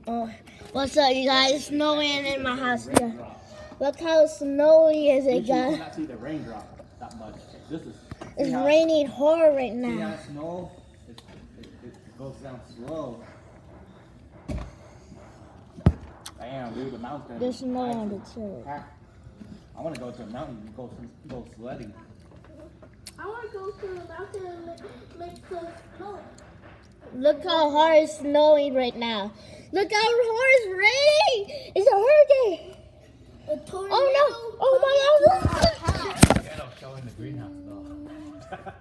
Oh, what's up, you guys? It's snowing in my house. Yeah. Look how snowy is it, You guys? cannot see the raindrop that much. This is. It's raining hard right See how now. snow? It goes down slow. Damn, dude, the mountain. There's snow on the tree. I want to go to a mountain and go sledding. I want to go to the mountain and make some snow. Look how hard it's snowing right now. Look how hard it's raining. It's a hurricane. A tornado. Oh no! Oh my God! Yeah, I'll show in the greenhouse though.